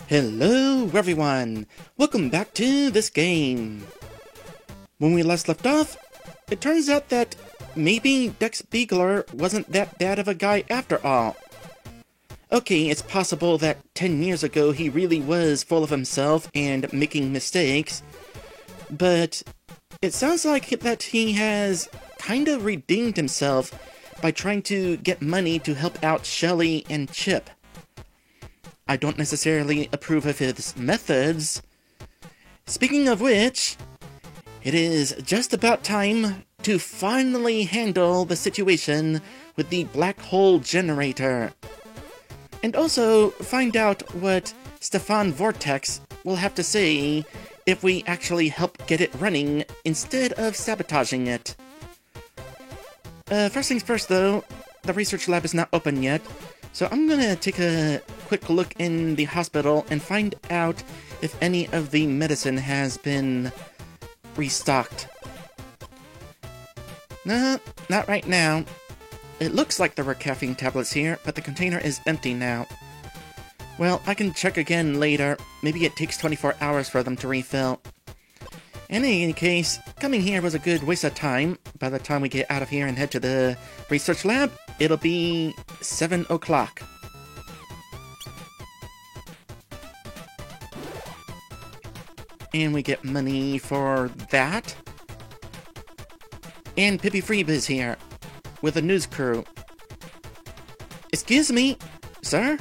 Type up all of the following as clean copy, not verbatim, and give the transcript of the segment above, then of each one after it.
Hello everyone! Welcome back to this game! When we last left off, it turns out that maybe Dex Beagler wasn't that bad of a guy after all. Okay, it's possible that 10 years ago he really was full of himself and making mistakes, but it sounds like that he has kind of redeemed himself by trying to get money to help out Shelly and Chip. I don't necessarily approve of his methods. Speaking of which, it is just about time to finally handle the situation with the black hole generator. And also find out what Stefan Vortex will have to say if we actually help get it running instead of sabotaging it. First things first though, the research lab is not open yet, so I'm gonna take a quick look in the hospital and find out if any of the medicine has been restocked. No, not right now. It looks like there were caffeine tablets here, but the container is empty now. Well, I can check again later. Maybe it takes 24 hours for them to refill. In any case, coming here was a good waste of time. By the time we get out of here and head to the research lab, it'll be 7 o'clock. And we get money for that. And Pippi Freeb is here, with a news crew. Excuse me, sir?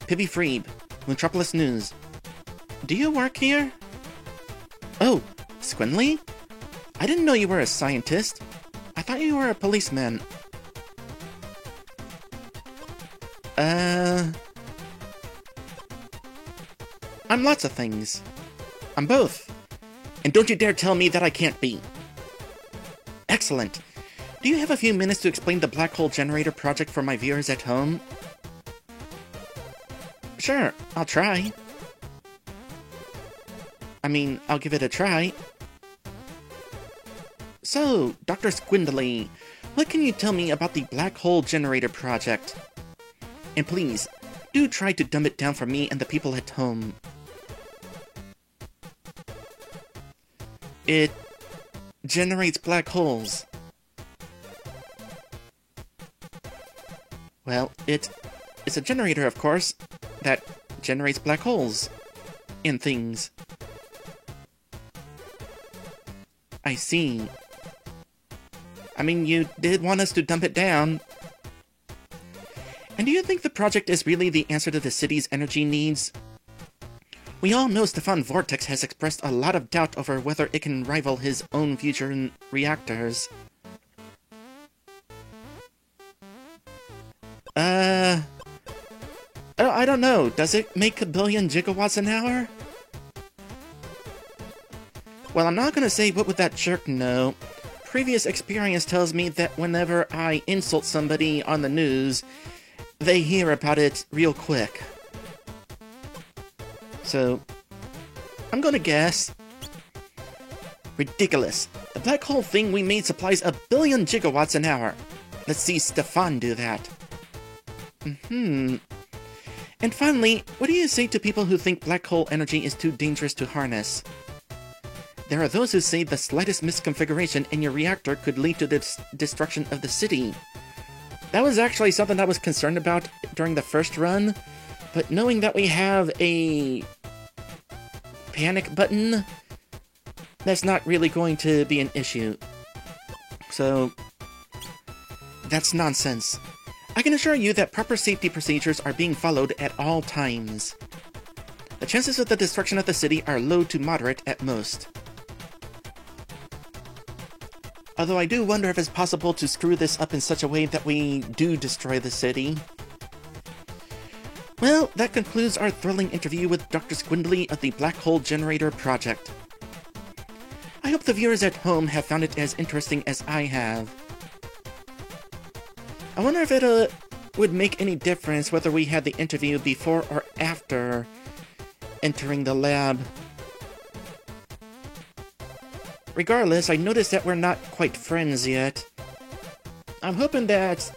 Pippi Freeb, Metropolis News. Do you work here? Oh, Squindly? I didn't know you were a scientist. I thought you were a policeman. I'm lots of things. I'm both. And don't you dare tell me that I can't be. Excellent. Do you have a few minutes to explain the black hole generator project for my viewers at home? Sure, I'll try. I mean, I'll give it a try. So, Dr. Squindly, what can you tell me about the black hole generator project? And please, do try to dumb it down for me and the people at home. It generates black holes. Well, it's a generator, of course, that generates black holes and things. I see. I mean, you did want us to dump it down. And do you think the project is really the answer to the city's energy needs? We all know Stefan Vortex has expressed a lot of doubt over whether it can rival his own fusion reactors. I don't know. Does it make a billion gigawatts an hour? Well, I'm not gonna say what would that jerk know. Previous experience tells me that whenever I insult somebody on the news, they hear about it real quick. So, I'm gonna guess. Ridiculous. The black hole thing we made supplies a billion gigawatts an hour. Let's see Stefan do that. And finally, what do you say to people who think black hole energy is too dangerous to harness? There are those who say the slightest misconfiguration in your reactor could lead to the destruction of the city. That was actually something I was concerned about during the first run, but knowing that we have a panic button, that's not really going to be an issue. So, that's nonsense. I can assure you that proper safety procedures are being followed at all times. The chances of the destruction of the city are low to moderate at most. Although I do wonder if it's possible to screw this up in such a way that we do destroy the city. Well, that concludes our thrilling interview with Dr. Squindly of the Black Hole Generator Project. I hope the viewers at home have found it as interesting as I have. I wonder if it would make any difference whether we had the interview before or after entering the lab. Regardless, I noticed that we're not quite friends yet. I'm hoping that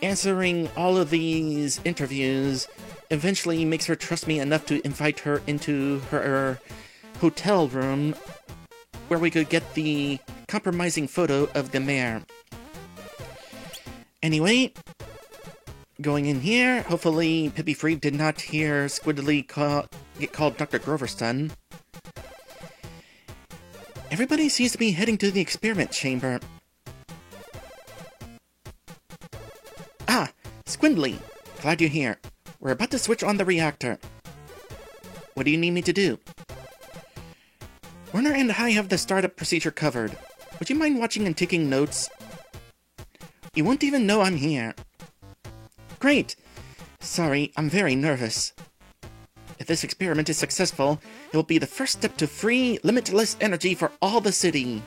answering all of these interviews eventually makes her trust me enough to invite her into her hotel room where we could get the compromising photo of the mayor. Anyway, going in here, hopefully Pippi Freeb did not hear Squidly get called Dr. Groverstun. Everybody seems to be heading to the experiment chamber. Ah, Squidly, glad you're here. We're about to switch on the reactor. What do you need me to do? Werner and I have the startup procedure covered. Would you mind watching and taking notes? You won't even know I'm here. Great! Sorry, I'm very nervous. If this experiment is successful, it will be the first step to free, limitless energy for all the city.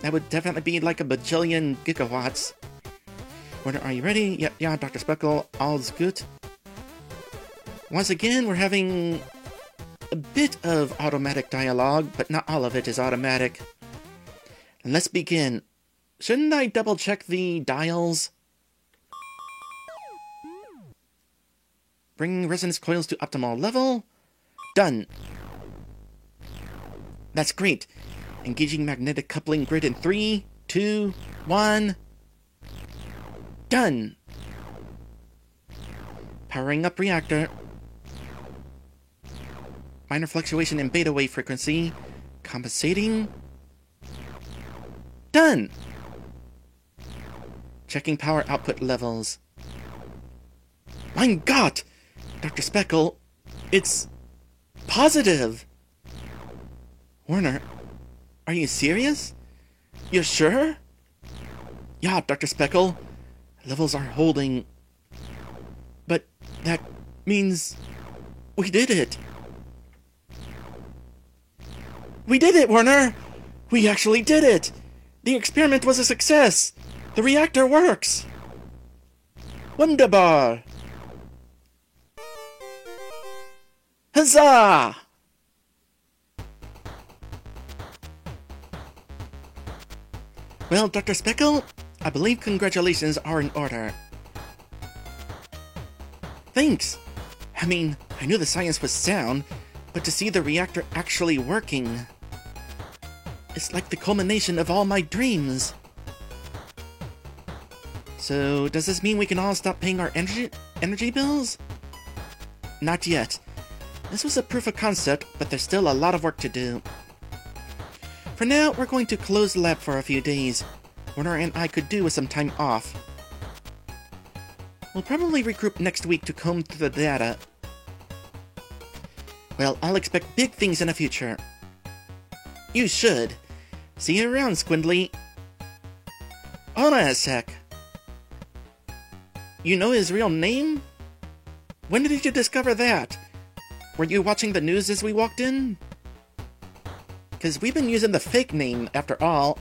That would definitely be like a bajillion gigawatts. Werner, are you ready? Yeah, Dr. Speckle, all's good. Once again, we're having a bit of automatic dialogue, but not all of it is automatic. Let's begin. Shouldn't I double-check the dials? Bring resonance coils to optimal level. Done. That's great. Engaging magnetic coupling grid in 3, 2, 1. Done. Powering up reactor. Minor fluctuation in beta wave frequency. Compensating. Done. Checking power output levels. Mein Gott! Dr. Speckle, it's positive! Werner, are you serious? You're sure? Yeah, Dr. Speckle. Levels are holding. But that means we did it. We did it, Werner! We actually did it! The experiment was a success! The reactor works! Wunderbar! Huzzah! Well, Dr. Speckle, I believe congratulations are in order. Thanks! I mean, I knew the science was sound, but to see the reactor actually working... It's like the culmination of all my dreams. So, does this mean we can all stop paying our energy bills? Not yet. This was a proof of concept, but there's still a lot of work to do. For now, we're going to close the lab for a few days. Werner and I could do with some time off. We'll probably regroup next week to comb through the data. Well, I'll expect big things in the future. You should. See you around, Squidly. Hold on a sec. You know his real name? When did you discover that? Were you watching the news as we walked in? Because we've been using the fake name, after all.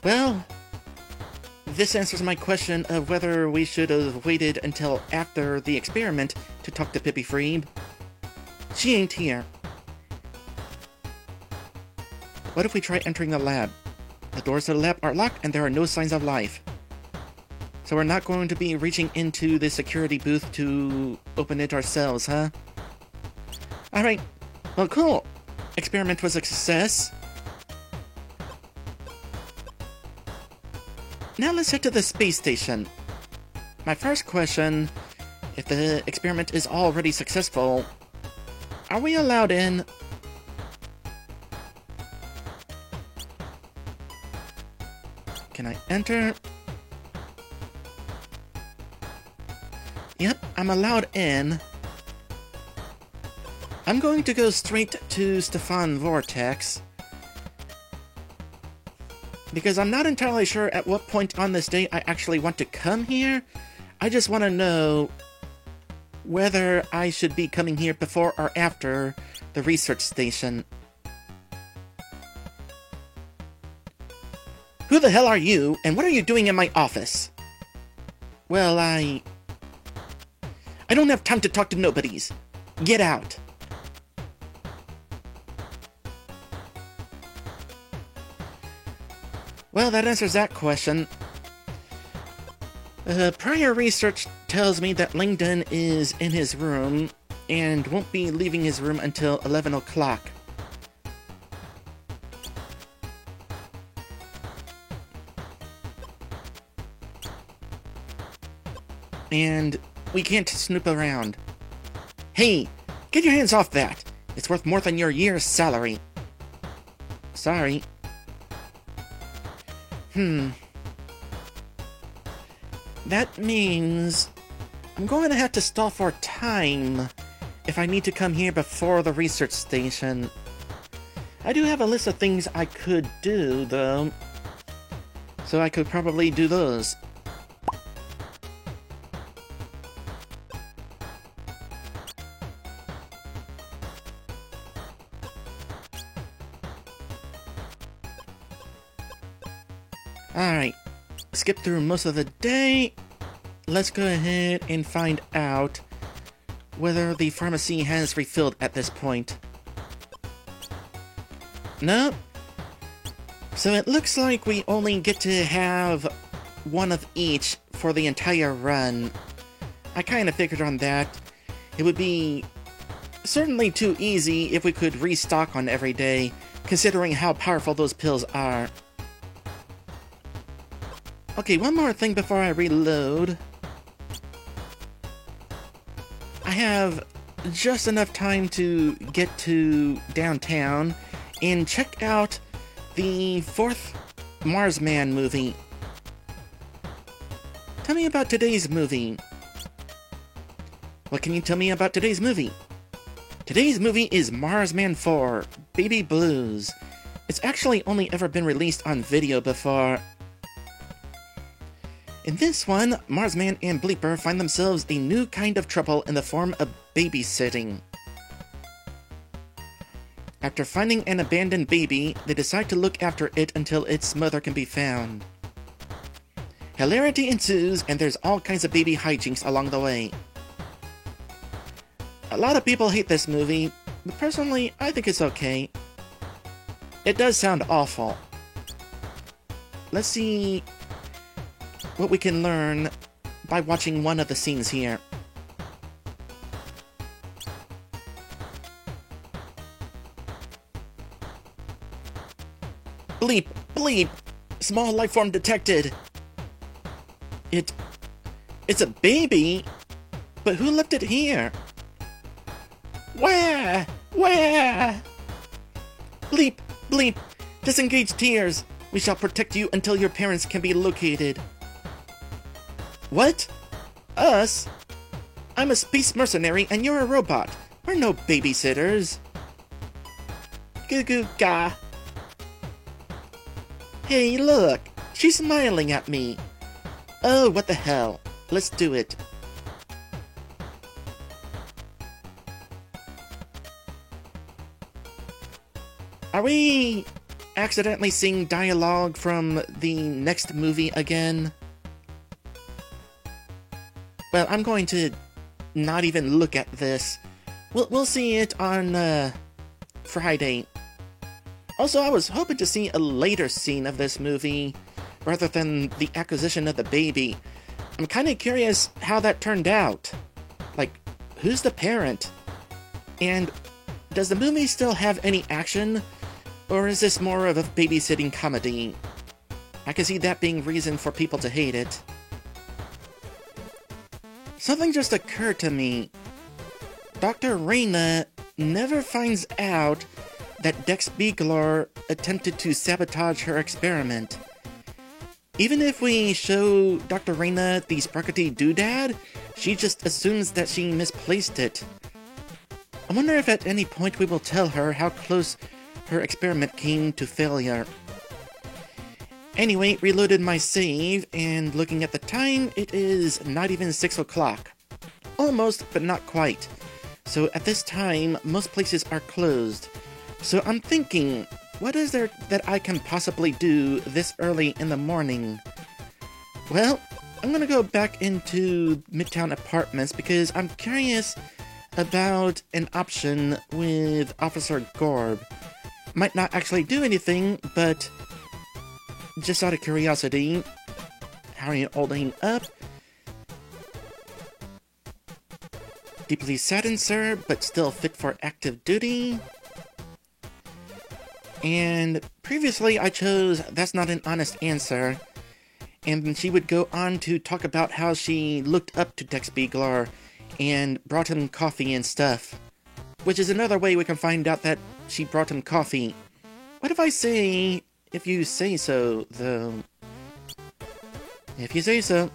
Well, this answers my question of whether we should have waited until after the experiment to talk to Pippi Freeb. She ain't here. What if we try entering the lab? The doors to the lab are locked and there are no signs of life. So we're not going to be reaching into the security booth to open it ourselves, huh? Alright. Well, cool. Experiment was a success. Now let's head to the space station. My first question, if the experiment is already successful, are we allowed in? Can I enter? Yep, I'm allowed in. I'm going to go straight to Stefan Vortex, because I'm not entirely sure at what point on this day I actually want to come here. I just want to know whether I should be coming here before or after the research station. Who the hell are you, and what are you doing in my office? Well, I don't have time to talk to nobodies. Get out. Well, that answers that question. Prior research tells me that Langdon is in his room and won't be leaving his room until 11 o'clock. And we can't snoop around. Hey, get your hands off that! It's worth more than your year's salary. Sorry. That means I'm going to have to stall for time if I need to come here before the research station. I do have a list of things I could do, though. So I could probably do those. Alright, skip through most of the day. Let's go ahead and find out whether the pharmacy has refilled at this point. No. So it looks like we only get to have one of each for the entire run. I kind of figured on that. It would be certainly too easy if we could restock on every day, considering how powerful those pills are. Okay, one more thing before I reload. I have just enough time to get to downtown and check out the 4th Marsman movie. Tell me about today's movie. What can you tell me about today's movie? Today's movie is Marsman 4, Baby Blues. It's actually only ever been released on video before. In this one, Marsman and Bleeper find themselves a new kind of trouble in the form of babysitting. After finding an abandoned baby, they decide to look after it until its mother can be found. Hilarity ensues, and there's all kinds of baby hijinks along the way. A lot of people hate this movie, but personally, I think it's okay. It does sound awful. Let's see what we can learn by watching one of the scenes here. Bleep! Bleep! Small life form detected! It's a baby? But who left it here? Where? Where? Bleep! Bleep! Disengage tears! We shall protect you until your parents can be located. What? Us? I'm a space mercenary and you're a robot. We're no babysitters. Goo goo ga. Hey, look! She's smiling at me. Oh, what the hell. Let's do it. Are we accidentally seeing dialogue from the next movie again? Well, I'm going to not even look at this. We'll see it on Friday. Also, I was hoping to see a later scene of this movie rather than the acquisition of the baby. I'm kind of curious how that turned out. Like, who's the parent? And does the movie still have any action? Or is this more of a babysitting comedy? I can see that being reason for people to hate it. Something just occurred to me. Dr. Reyna never finds out that Dex Beagler attempted to sabotage her experiment. Even if we show Dr. Reyna the Sprockety doodad, she just assumes that she misplaced it. I wonder if at any point we will tell her how close her experiment came to failure. Anyway, reloaded my save, and looking at the time, it is not even 6 o'clock. Almost, but not quite. So at this time, most places are closed. So I'm thinking, what is there that I can possibly do this early in the morning? Well, I'm gonna go back into Midtown Apartments because I'm curious about an option with Officer Gorb. Might not actually do anything, but just out of curiosity, how are you holding up? Deeply saddened, sir, but still fit for active duty. And previously I chose that's not an honest answer. And she would go on to talk about how she looked up to Dex Beagler and brought him coffee and stuff. Which is another way we can find out that she brought him coffee. What if I say, if you say so, though? If you say so.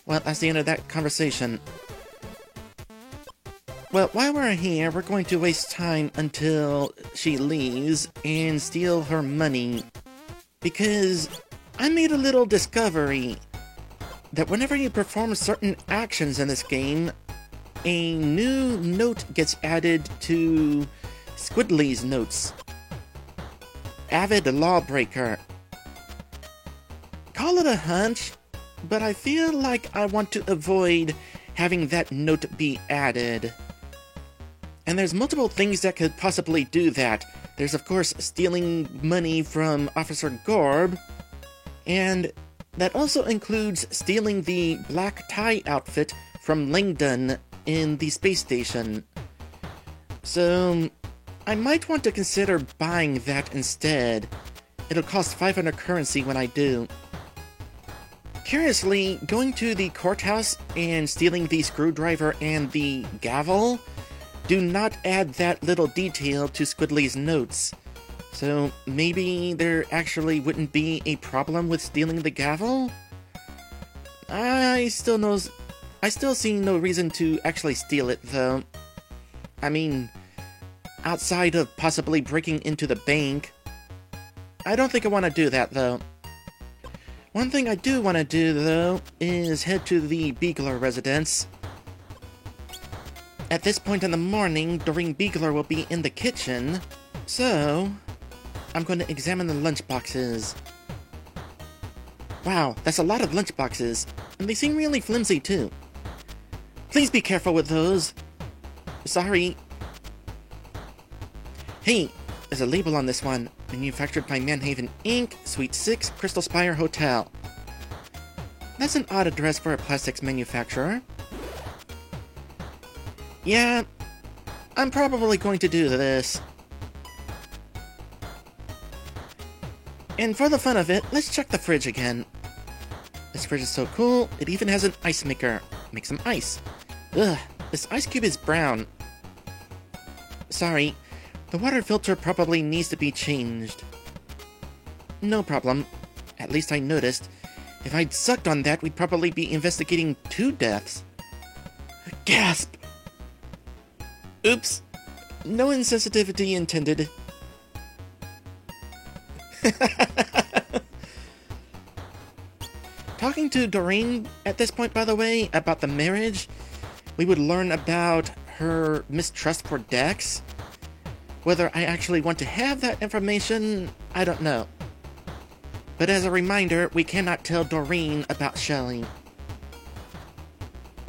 Well, that's the end of that conversation. Well, while we're here, we're going to waste time until she leaves and steal her money. Because I made a little discovery that whenever you perform certain actions in this game, a new note gets added to Squidly's notes. Avid Lawbreaker. Call it a hunch, but I feel like I want to avoid having that note be added. And there's multiple things that could possibly do that. There's of course stealing money from Officer Gorb, and that also includes stealing the black tie outfit from Langdon in the space station. So I might want to consider buying that instead. It'll cost 500 currency when I do. Curiously, going to the courthouse and stealing the screwdriver and the gavel do not add that little detail to Squidly's notes. So maybe there actually wouldn't be a problem with stealing the gavel? I still see no reason to actually steal it, though. I mean, outside of possibly breaking into the bank. I don't think I want to do that, though. One thing I do want to do, though, is head to the Beagler residence. At this point in the morning, Doreen Beagler will be in the kitchen, so I'm going to examine the lunchboxes. Wow, that's a lot of lunchboxes, and they seem really flimsy too. Please be careful with those. Sorry. Hey, there's a label on this one. Manufactured by Manhaven Inc., Suite 6, Crystal Spire Hotel. That's an odd address for a plastics manufacturer. Yeah, I'm probably going to do this. And for the fun of it, let's check the fridge again. This fridge is so cool, it even has an ice maker. Make some ice. Ugh, this ice cube is brown. Sorry, the water filter probably needs to be changed. No problem. At least I noticed. If I'd sucked on that, we'd probably be investigating 2 deaths. Gasp! Oops. No insensitivity intended. Talking to Doreen at this point, by the way, about the marriage, we would learn about her mistrust for Dex. Whether I actually want to have that information, I don't know. But as a reminder, we cannot tell Doreen about Shelley.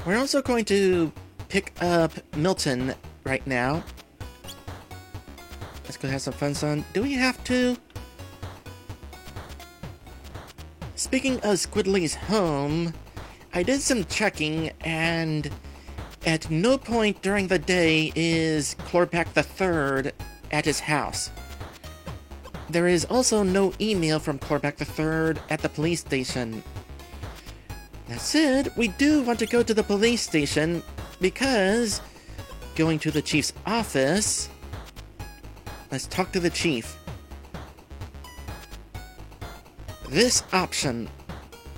We're also going to pick up Milton right now. Let's go have some fun, son. Do we have to? Speaking of Squidly's home, I did some checking, and at no point during the day is Clorpak III at his house. There is also no email from Clorpak III at the police station. That said, we do want to go to the police station because going to the chief's office. Let's talk to the chief. This option.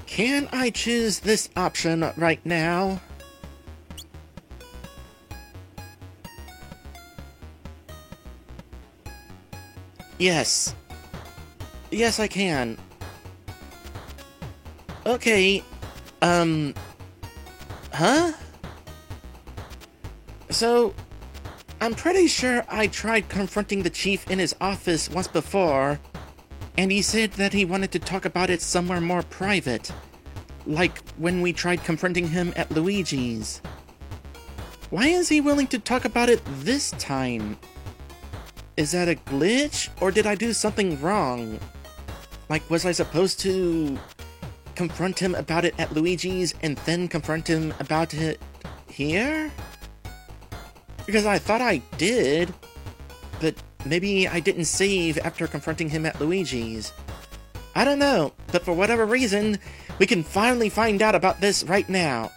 Can I choose this option right now? Yes. Yes, I can. Okay. Huh? So, I'm pretty sure I tried confronting the chief in his office once before, and he said that he wanted to talk about it somewhere more private. Like when we tried confronting him at Luigi's. Why is he willing to talk about it this time? Is that a glitch, or did I do something wrong? Like, was I supposed to confront him about it at Luigi's and then confront him about it here? Because I thought I did, but maybe I didn't save after confronting him at Luigi's. I don't know, but for whatever reason, we can finally find out about this right now.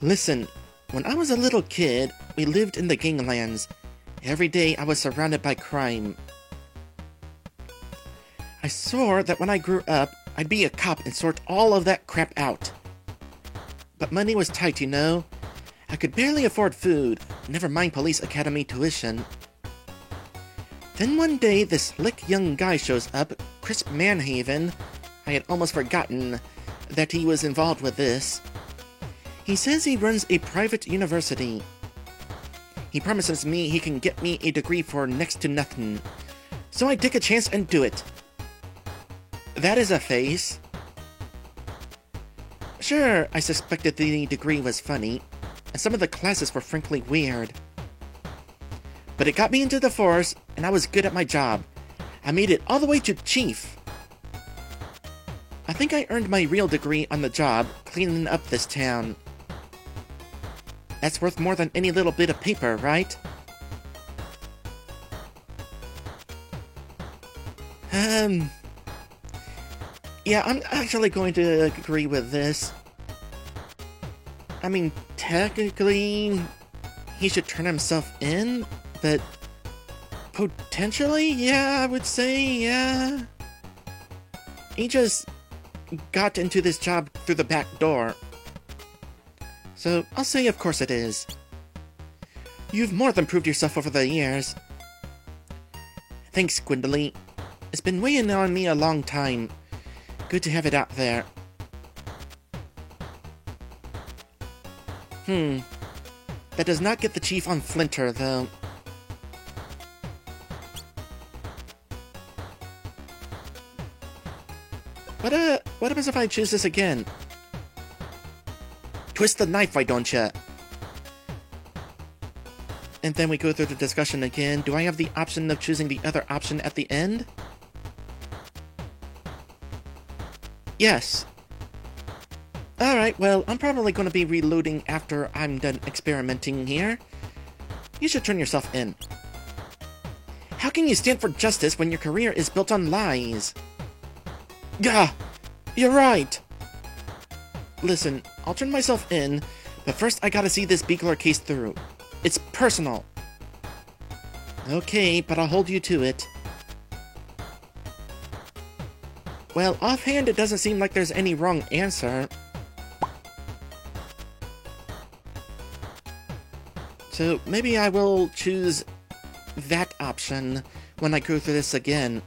Listen, when I was a little kid, we lived in the Ganglands. Every day I was surrounded by crime. I swore that when I grew up, I'd be a cop and sort all of that crap out. But money was tight, you know. I could barely afford food, never mind police academy tuition. Then one day, this slick young guy shows up, Chris Manhaven. I had almost forgotten that he was involved with this. He says he runs a private university. He promises me he can get me a degree for next to nothing. So I take a chance and do it. That is a face. Sure, I suspected the degree was funny, and some of the classes were frankly weird. But it got me into the force, and I was good at my job. I made it all the way to Chief. I think I earned my real degree on the job, cleaning up this town. That's worth more than any little bit of paper, right? Yeah, I'm actually going to agree with this. I mean, technically, he should turn himself in, but potentially, yeah, I would say, yeah. He just got into this job through the back door. So, I'll say of course it is. You've more than proved yourself over the years. Thanks, Gwendolyn. It's been weighing on me a long time. Good to have it out there. That does not get the chief on Flinter, though. What happens if I choose this again? Twist the knife, why don't ya? And then we go through the discussion again. Do I have the option of choosing the other option at the end? Yes. Alright, well, I'm probably going to be reloading after I'm done experimenting here. You should turn yourself in. How can you stand for justice when your career is built on lies? Gah! You're right! Listen, I'll turn myself in, but first I gotta see this Beagler case through. It's personal. Okay, but I'll hold you to it. Well, offhand, it doesn't seem like there's any wrong answer. So maybe I will choose that option when I go through this again.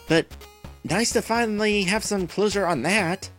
But nice to finally have some closure on that.